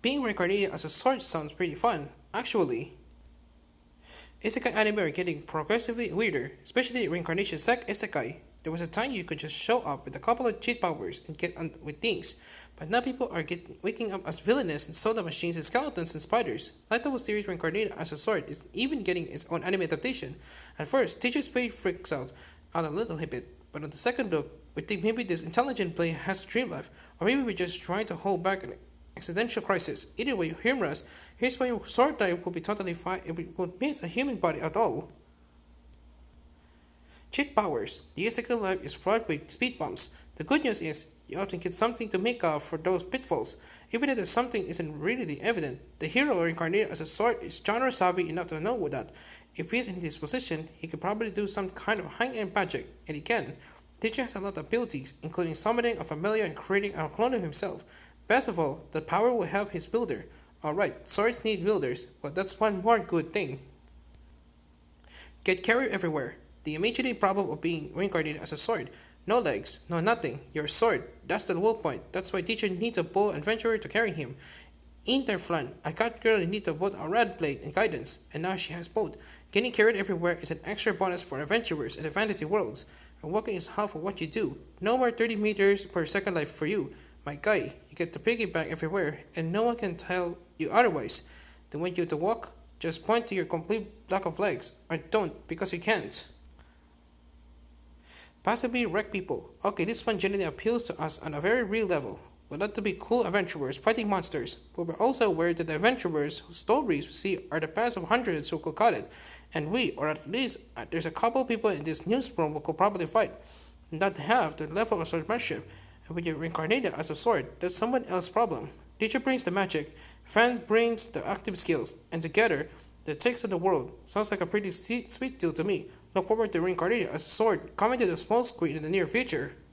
Being reincarnated as a sword sounds pretty fun, actually. Isekai anime are getting progressively weirder, especially reincarnation isekai. There was a time you could just show up with a couple of cheat powers and get on with things, but now people are waking up as villainous and soda machines and skeletons and spiders. Light Novel series Reincarnated as a Sword is even getting its own anime adaptation. At first, teacher's play freaks out a little bit, but on the second look, we think maybe this intelligent play has a dream life, or maybe we're just trying to hold back an existential crisis. Either way, humorous, here's why your sword type will be totally fine if it won't miss a human body at all. Cheat powers. The isekai life is fraught with speed bumps. The good news is, you often get something to make up for those pitfalls, even if the something isn't really evident. The hero reincarnated as a sword is genre savvy enough to know that if he's in this position, he could probably do some kind of high-end magic, and he can. Teacher has a lot of abilities, including summoning a familiar and creating a clone of himself. Best of all, the power will help his builder. Alright, swords need builders, but that's one more good thing. Get carried everywhere. The immediate problem of being reincarnated as a sword. No legs, no nothing. You're a sword. That's the whole point. That's why teacher needs a bold adventurer to carry him. In their flan, I got girl in need of both a red blade and guidance, and now she has both. Getting carried everywhere is an extra bonus for adventurers in the fantasy worlds. And walking is half of what you do. No more 30 meters per second life for you. My guy, you get to piggyback everywhere, and no one can tell you otherwise. They want you to walk, just point to your complete lack of legs, or don't, because you can't. Possibly wreck people. Okay, this one genuinely appeals to us on a very real level. We'd love to be cool adventurers fighting monsters, but we're also aware that the adventurers whose stories we see are the past of hundreds who could cut it, and we, or at least there's a couple people in this newsroom who could probably fight, not have the level of swordsmanship, and when you're reincarnated as a sword, that's someone else's problem. Teacher brings the magic, Fan brings the active skills, and together, the takes of the world. Sounds like a pretty sweet deal to me. Look forward to reincarnating as a sword coming to the small screen in the near future.